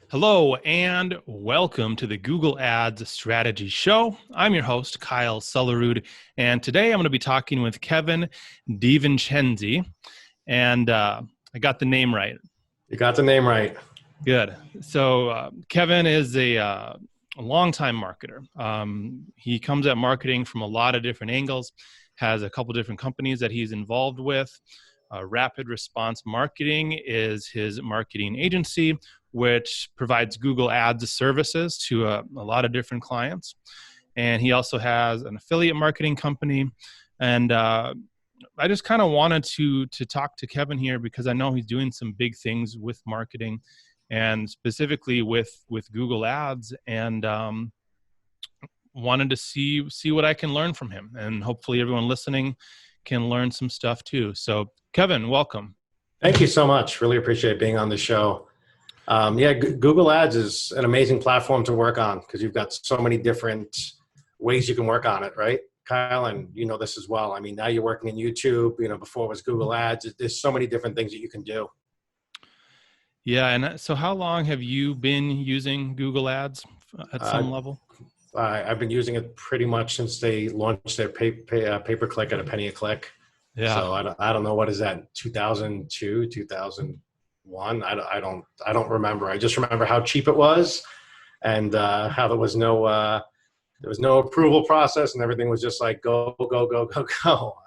Hello and welcome to the Google Ads Strategy Show. I'm your host, Kyle Sullerud, and today I'm going to be talking with Kevin Vincenzi. And I got the name right. You got the name right. Good. So Kevin is a longtime marketer. He comes at marketing from a lot of different angles, has a couple different companies that he's involved with. Rapid Response Marketing is his marketing agency, which provides Google Ads services to a lot of different clients. And he also has an affiliate marketing company. And I just kind of wanted to talk to Kevin here because I know he's doing some big things with marketing and specifically with Google Ads, and wanted to see what I can learn from him. And hopefully everyone listening can learn some stuff too. So Kevin, welcome. Thank you so much. Really appreciate being on the show. Google Ads is an amazing platform to work on because you've got so many different ways you can work on it, right, Kyle? And you know this as well. I mean, now you're working in YouTube, before it was Google Ads. There's so many different things that you can do. Yeah, and so how long have you been using Google Ads at some level? I've been using it pretty much since they launched their pay-per-click at a penny a click. Yeah. So I don't know, what is that, 2002, 2001? I don't remember. I just remember how cheap it was, and how there was no approval process, and everything was just like go.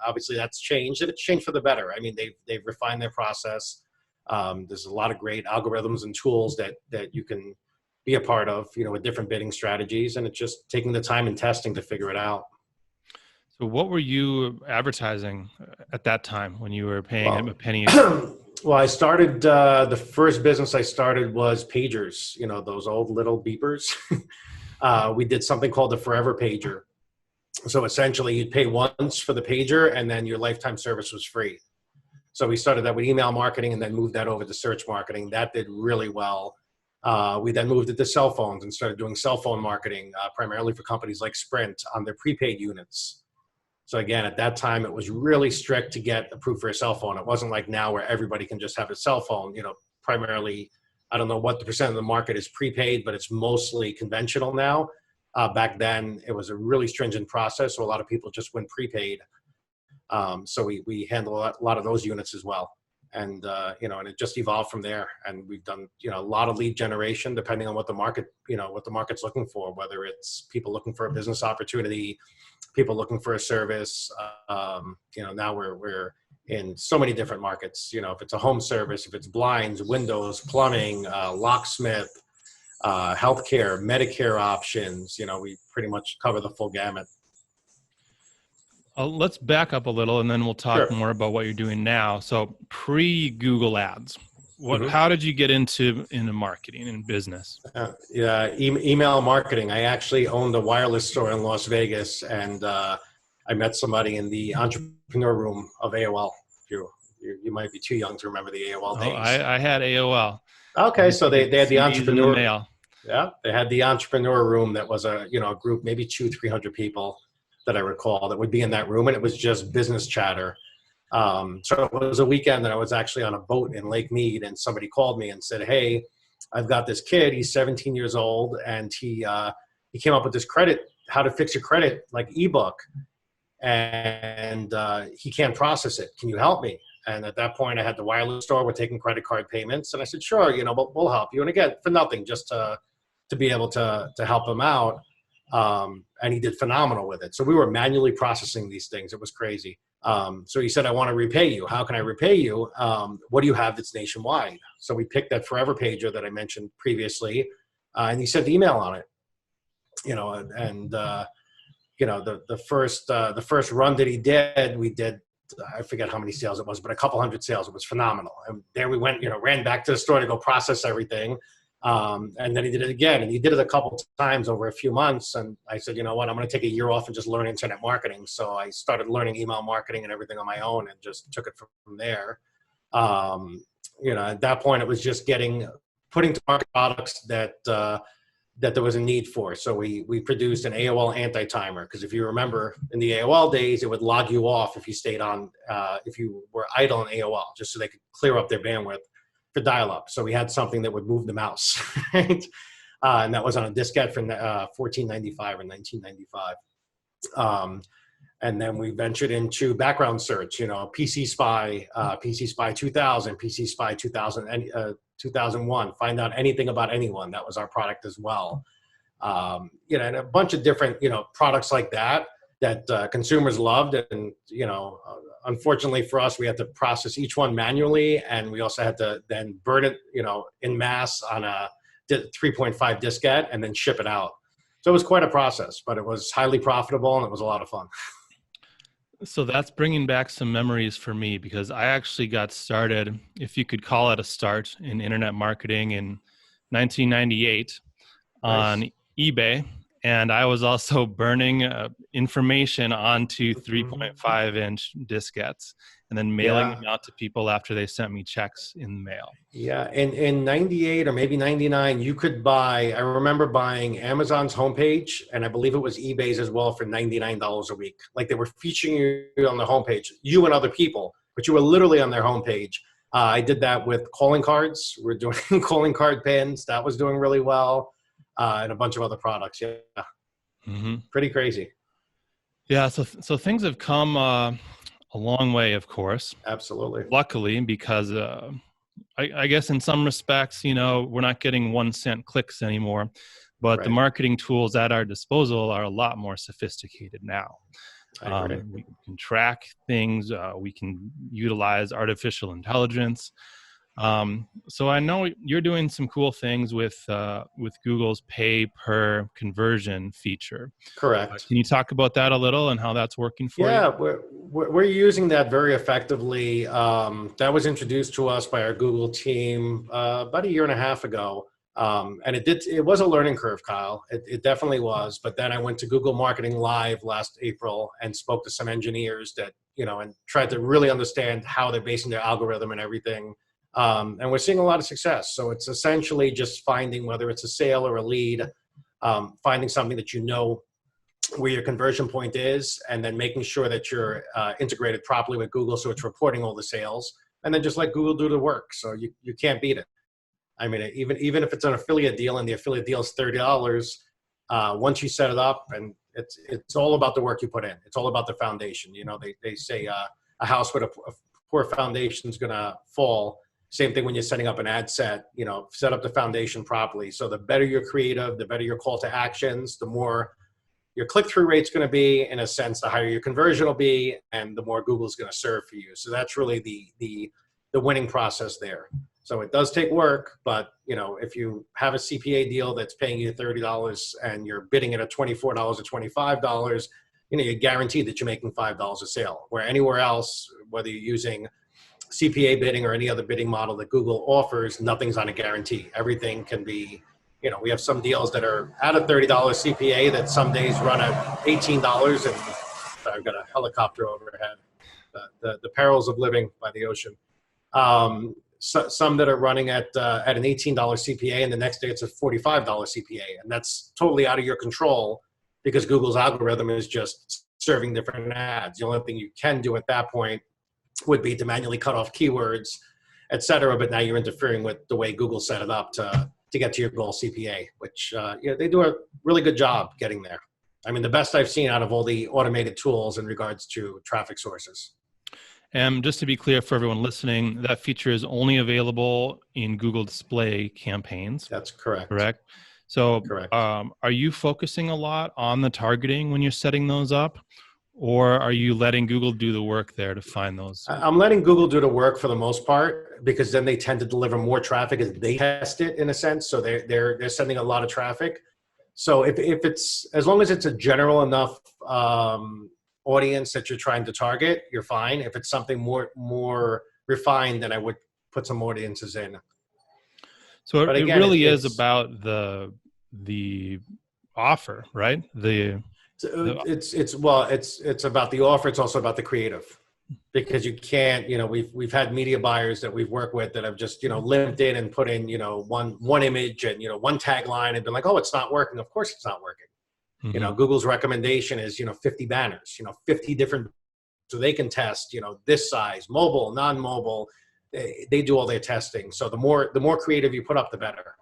Obviously, that's changed, and it's changed for the better. I mean, they've refined their process. There's a lot of great algorithms and tools that you can be a part of, with different bidding strategies, and it's just taking the time and testing to figure it out. So what were you advertising at that time when you were paying a penny? Well, I started, the first business I started was pagers, those old little beepers. We did something called the Forever Pager. So essentially you'd pay once for the pager and then your lifetime service was free. So we started that with email marketing and then moved that over to search marketing. That did really well. We then moved it to cell phones and started doing cell phone marketing, primarily for companies like Sprint on their prepaid units. So again, at that time, it was really strict to get approved for a cell phone. It wasn't like now where everybody can just have a cell phone. Primarily, I don't know what the percent of the market is prepaid, but it's mostly conventional now. Back then, it was a really stringent process, so a lot of people just went prepaid. So we handle a lot of those units as well. And, and it just evolved from there. And we've done, a lot of lead generation, depending on what the market, what the market's looking for, whether it's people looking for a business opportunity, people looking for a service. Now we're in so many different markets, if it's a home service, if it's blinds, windows, plumbing, locksmith, healthcare, Medicare options, we pretty much cover the full gamut. Let's back up a little and then we'll talk Sure. more about what you're doing now. So pre-Google Ads, how did you get into marketing and business? Email marketing. I actually owned a wireless store in Las Vegas, and I met somebody in the entrepreneur room of AOL. You might be too young to remember the AOL days. I had AOL. Okay, so they had the entrepreneur. Mail. Yeah, they had the entrepreneur room that was a group, maybe 200-300 people that I recall that would be in that room, and it was just business chatter. So it was a weekend that I was actually on a boat in Lake Mead, and somebody called me and said, "Hey, I've got this kid. He's 17 years old, and he came up with this how to fix your credit, like ebook, and he can't process it. Can you help me?" And at that point, I had the wireless store. We're taking credit card payments, and I said, "Sure, we'll help you." And again, for nothing, just to be able to help him out. And he did phenomenal with it. So we were manually processing these things. It was crazy. So he said, "I want to repay you. How can I repay you? What do you have that's nationwide?" So we picked that Forever Pager that I mentioned previously, and he sent email on it. The first run that he did, we did, I forget how many sales it was, but a couple hundred sales. It was phenomenal. And there we went, ran back to the store to go process everything. And then he did it again, and he did it a couple times over a few months. And I said, "You know what, I'm going to take a year off and just learn internet marketing." So I started learning email marketing and everything on my own and just took it from there. At that point it was just putting to market products that there was a need for. So we produced an AOL anti-timer, because if you remember in the AOL days, it would log you off if you stayed on, if you were idle in AOL, just so they could clear up their bandwidth. for dial-up. So we had something that would move the mouse, right? And that was on a diskette from 1495 or 1995. And then we ventured into background search, PC Spy, PC Spy 2000, PC Spy 2001, find out anything about anyone. That was our product as well. And a bunch of different, products like that consumers loved. And, unfortunately for us, we had to process each one manually. And we also had to then burn it, in mass on a 3.5 diskette and then ship it out. So it was quite a process, but it was highly profitable and it was a lot of fun. So that's bringing back some memories for me, because I actually got started, if you could call it a start, in internet marketing in 1998 on eBay. And I was also burning information onto 3.5-inch diskettes and then mailing them out to people after they sent me checks in the mail. Yeah, in 98 or maybe 99, you could buy, I remember buying Amazon's homepage, and I believe it was eBay's as well, for $99 a week. Like, they were featuring you on the homepage, you and other people, but you were literally on their homepage. I did that with calling cards. We're doing calling card pins. That was doing really well. And a bunch of other products. Yeah. Mm-hmm. Pretty crazy. Yeah. So things have come a long way, of course. Absolutely. Luckily, because I guess in some respects, we're not getting 1 cent clicks anymore, but the marketing tools at our disposal are a lot more sophisticated now. We can track things. We can utilize artificial intelligence. So I know you're doing some cool things with Google's pay per conversion feature. Correct. Can you talk about that a little and how that's working for you? Yeah, we're using that very effectively. That was introduced to us by our Google team about 1.5 years ago. And it was a learning curve, Kyle. It definitely was. But then I went to Google Marketing Live last April and spoke to some engineers that, and tried to really understand how they're basing their algorithm and everything. And we're seeing a lot of success. So it's essentially just finding, whether it's a sale or a lead, finding something that where your conversion point is, and then making sure that you're integrated properly with Google so it's reporting all the sales, and then just let Google do the work. So you can't beat it. I mean, even if it's an affiliate deal and the affiliate deal is $30, once you set it up, and it's all about the work you put in. It's all about the foundation. They say a house with a poor foundation is going to fall. Same thing when you're setting up an ad set, set up the foundation properly. So the better you're creative, the better your call to actions, the more your click-through rate's going to be, in a sense, the higher your conversion will be, and the more Google's going to serve for you. So that's really the winning process there. So it does take work, but if you have a CPA deal that's paying you $30 and you're bidding it at $24 or $25, you're guaranteed that you're making $5 a sale. Where anywhere else, whether you're using CPA bidding or any other bidding model that Google offers, nothing's on a guarantee. Everything can be, we have some deals that are at a $30 CPA that some days run at $18, and I've got a helicopter overhead. The perils of living by the ocean. Some that are running at an $18 CPA, and the next day it's a $45 CPA, and that's totally out of your control because Google's algorithm is just serving different ads. The only thing you can do at that point would be to manually cut off keywords, et cetera. But now you're interfering with the way Google set it up to get to your goal CPA, which they do a really good job getting there. I mean, the best I've seen out of all the automated tools in regards to traffic sources. And just to be clear for everyone listening, that feature is only available in Google Display campaigns. That's correct. Correct? So correct. Are you focusing a lot on the targeting when you're setting those up? Or are you letting Google do the work there to find those? I'm letting Google do the work for the most part, because then they tend to deliver more traffic as they test it, in a sense. So they're sending a lot of traffic. So if it's, as long as it's a general enough audience that you're trying to target, you're fine. If it's something more refined, then I would put some audiences in. So it really is about the offer, right? It's about the offer. It's also about the creative, because you can't, we've had media buyers that we've worked with that have just, limped in and put in, one image and, one tagline and been like, oh, it's not working. Of course it's not working. Mm-hmm. Google's recommendation is, 50 banners, 50 different, so they can test, this size, mobile, non-mobile, they do all their testing. So the more creative you put up, the better.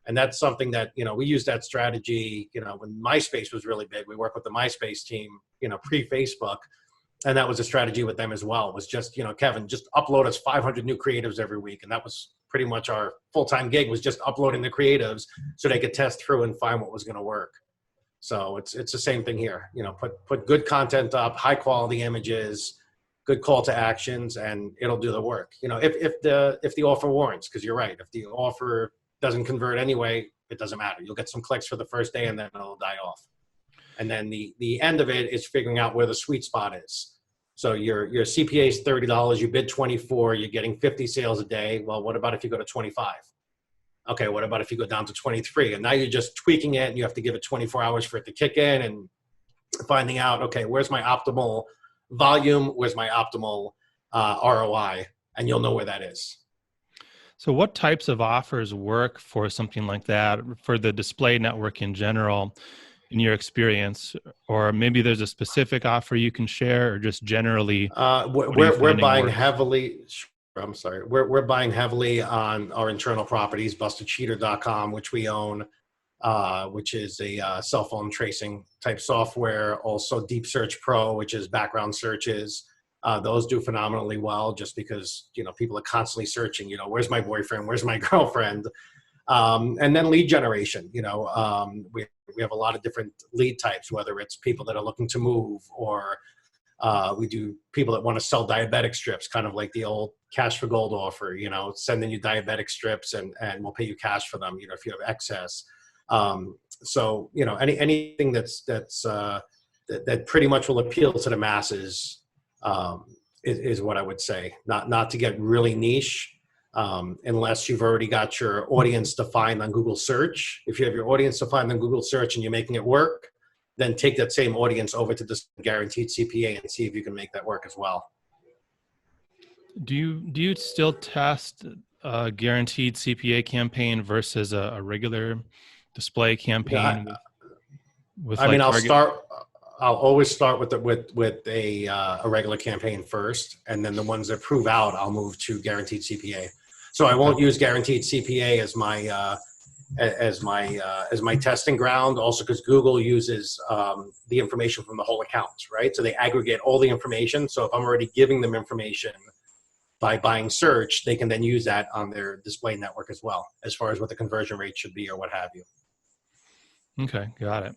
And that's something that, we use that strategy, when MySpace was really big. We worked with the MySpace team, pre-Facebook. And that was a strategy with them as well, was just, Kevin, just upload us 500 new creatives every week. And that was pretty much our full-time gig, was just uploading the creatives so they could test through and find what was going to work. So it's the same thing here, put good content up, high quality images, good call to actions, and it'll do the work. If the offer warrants, because you're right, if the offer doesn't convert anyway, it doesn't matter. You'll get some clicks for the first day and then it'll die off. And then the end of it is figuring out where the sweet spot is. So your CPA is $30, you bid 24, you're getting 50 sales a day. Well, what about if you go to 25? Okay, what about if you go down to 23? And now you're just tweaking it and you have to give it 24 hours for it to kick in and finding out, okay, where's my optimal volume? Where's my optimal ROI? And you'll know where that is. So what types of offers work for something like that, for the display network in general, in your experience? Or maybe there's a specific offer you can share, or just generally? We're buying heavily. I'm sorry. We're buying heavily on our internal properties, bustedcheater.com, which we own, which is a cell phone tracing type software. Also Deep Search Pro, which is background searches. Those do phenomenally well just because, people are constantly searching, where's my boyfriend? Where's my girlfriend? And then lead generation, we have a lot of different lead types, whether it's people that are looking to move, or we do people that want to sell diabetic strips, kind of like the old cash for gold offer, sending you diabetic strips and we'll pay you cash for them, if you have excess. So, anything that pretty much will appeal to the masses is what I would say. Not to get really niche, unless you've already got your audience defined on Google search. If you have your audience defined on Google search and you're making it work, then take that same audience over to this Guaranteed CPA and see if you can make that work as well. Do you still test a Guaranteed CPA campaign versus a regular display campaign? I'll always start with a regular campaign first, and then the ones that prove out, I'll move to Guaranteed CPA. So I won't use Guaranteed CPA as my testing ground. Also, because Google uses the information from the whole account, right? So they aggregate all the information. So if I'm already giving them information by buying search, they can then use that on their display network as well, as far as what the conversion rate should be or what have you. Okay, got it.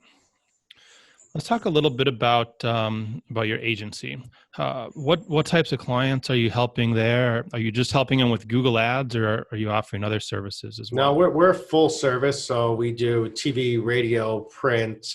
Let's talk a little bit about your agency. What types of clients are you helping there? Are you just helping them with Google Ads, or are you offering other services as well? No, we're full service. So we do TV, radio, print,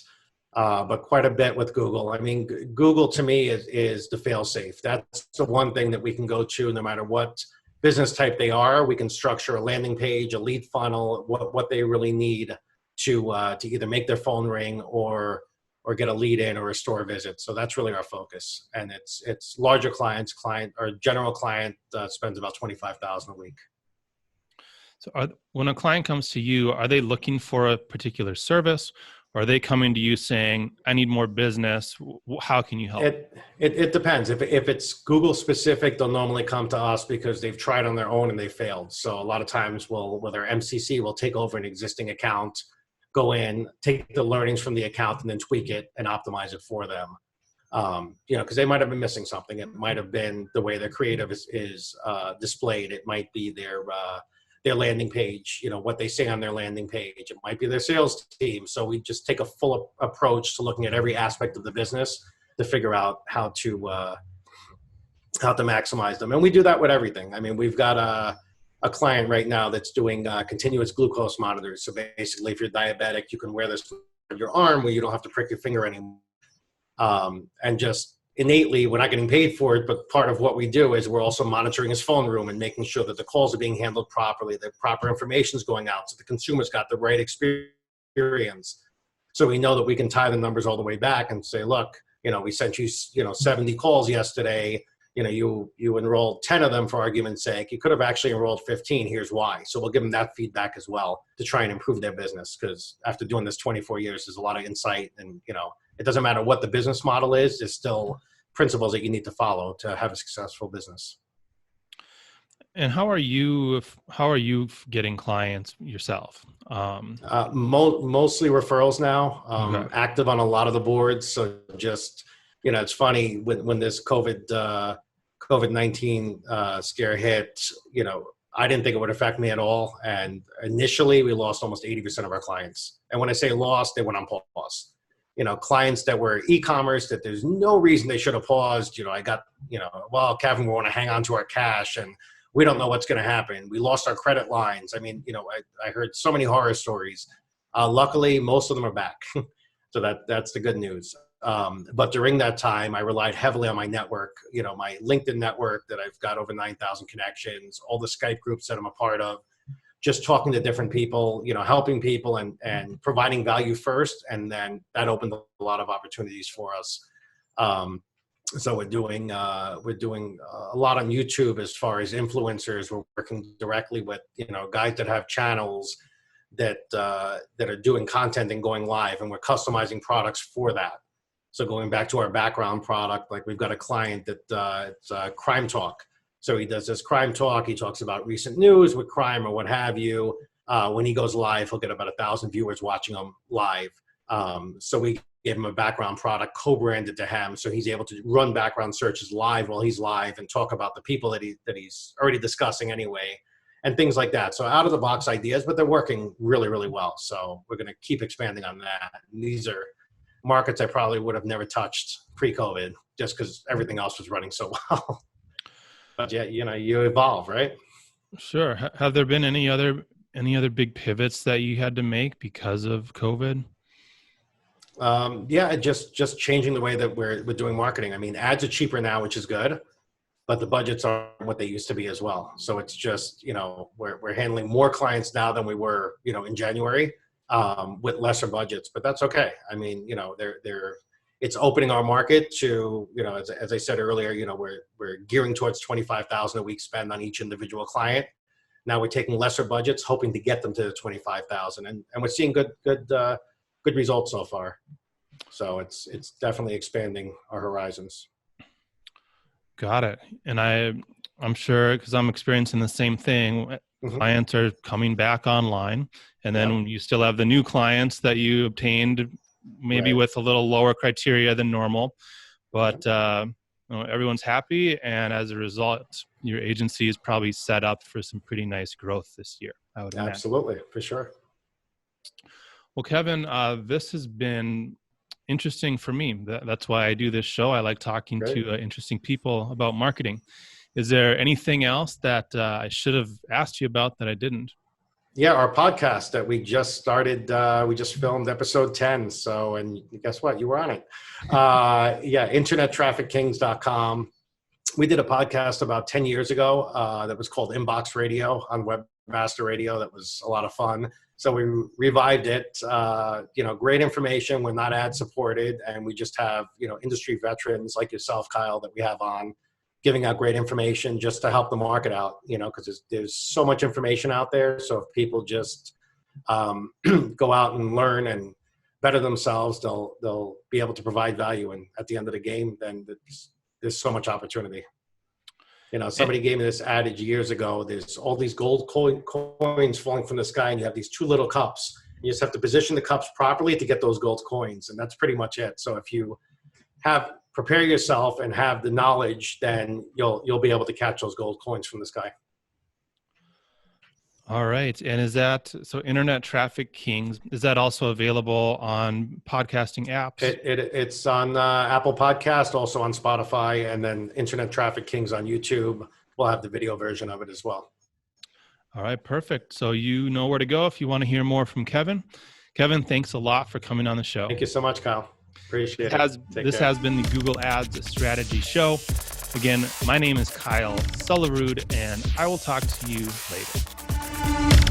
but quite a bit with Google. I mean, Google to me is the fail-safe. That's the one thing that we can go to no matter what business type they are. We can structure a landing page, a lead funnel, what they really need to either make their phone ring or get a lead in or a store visit. So that's really our focus. And it's larger clients. Our general client spends about $25,000 a week. So when a client comes to you, are they looking for a particular service, or are they coming to you saying, I need more business? How can you help? It depends. If it's Google specific, they'll normally come to us because they've tried on their own and they failed. So a lot of times their MCC will take over an existing account, go in, take the learnings from the account, and then tweak it and optimize it for them. Because they might have been missing something. It might have been the way their creative is displayed. It might be their landing page, what they say on their landing page. It might be their sales team. So we just take a full approach to looking at every aspect of the business to figure out how to maximize them. And we do that with everything. I mean, we've got a client right now that's doing continuous glucose monitors. So basically, if you're diabetic, you can wear this on your arm where you don't have to prick your finger anymore. And just innately, we're not getting paid for it, but part of what we do is we're also monitoring his phone room and making sure that the calls are being handled properly, the proper information is going out, so the consumer's got the right experience. So we know that we can tie the numbers all the way back and say, look, we sent you, 70 calls yesterday. You enrolled 10 of them for argument's sake. You could have actually enrolled 15. Here's why. So we'll give them that feedback as well to try and improve their business. Because after doing this 24 years, there's a lot of insight, and it doesn't matter what the business model is. There's still principles that you need to follow to have a successful business. And how are you getting clients yourself? Mostly referrals now. Okay. Active on a lot of the boards. So just, it's funny when this COVID-19 scare hit. I didn't think it would affect me at all. And initially, we lost almost 80% of our clients. And when I say lost, they went on pause. Clients that were e-commerce that there's no reason they should have paused. I got, well, Kevin, we want to hang on to our cash and we don't know what's going to happen. We lost our credit lines. I mean, I heard so many horror stories. Luckily, most of them are back. So that's the good news. But during that time, I relied heavily on my network, my LinkedIn network that I've got over 9,000 connections, all the Skype groups that I'm a part of, just talking to different people, helping people and providing value first. And then that opened a lot of opportunities for us. So we're doing a lot on YouTube as far as influencers. We're working directly with, guys that have channels that are doing content and going live, and we're customizing products for that. So going back to our background product, like we've got a client that it's Crime Talk. So he does this crime talk. He talks about recent news with crime or what have you. When he goes live, he'll get about 1,000 viewers watching him live. So we gave him a background product co-branded to him. So he's able to run background searches live while he's live and talk about the people that he's already discussing anyway, and things like that. So out of the box ideas, but they're working really, really well. So we're going to keep expanding on that. And these are markets I probably would have never touched pre-COVID just because everything else was running so well. But yeah, you evolve, right? Sure. Have there been any other big pivots that you had to make because of COVID? Yeah, just changing the way that we're doing marketing. I mean, ads are cheaper now, which is good, but the budgets aren't what they used to be as well. So it's just, we're handling more clients now than we were, in January, with lesser budgets, but that's okay. I mean, it's opening our market to, as I said earlier, we're gearing towards 25,000 a week spend on each individual client. Now we're taking lesser budgets, hoping to get them to the 25,000, and we're seeing good results so far. So it's definitely expanding our horizons. Got it. And I'm sure, because I'm experiencing the same thing. Mm-hmm. Clients are coming back online, and then you still have the new clients that you obtained maybe with a little lower criteria than normal, but everyone's happy. And as a result, your agency is probably set up for some pretty nice growth this year, I would imagine. Absolutely, for sure. Well, Kevin, this has been interesting for me. That's why I do this show. I like talking to interesting people about marketing. Is there anything else that I should have asked you about that I didn't? Yeah, our podcast that we just started, we just filmed episode 10. So, and guess what? You were on it. internettraffickings.com. We did a podcast about 10 years ago that was called Inbox Radio on Webmaster Radio. That was a lot of fun. So we revived it. Great information. We're not ad supported, and we just have, industry veterans like yourself, Kyle, that we have on, giving out great information just to help the market out, because there's so much information out there. So if people just go out and learn and better themselves, they'll be able to provide value. And at the end of the game, then there's so much opportunity. Somebody gave me this adage years ago. There's all these gold coins falling from the sky, and you have these two little cups. You just have to position the cups properly to get those gold coins, and that's pretty much it. So if you prepare yourself and have the knowledge, then you'll be able to catch those gold coins from the sky. All right. And is that, so Internet Traffic Kings, is that also available on podcasting apps? It's on Apple Podcast, also on Spotify, and then Internet Traffic Kings on YouTube. We'll have the video version of it as well. All right, perfect. So you know where to go if you want to hear more from Kevin. Kevin, thanks a lot for coming on the show. Thank you so much, Kyle. Appreciate it. This has been the Google Ads Strategy Show. Again, my name is Kyle Sullerud, and I will talk to you later.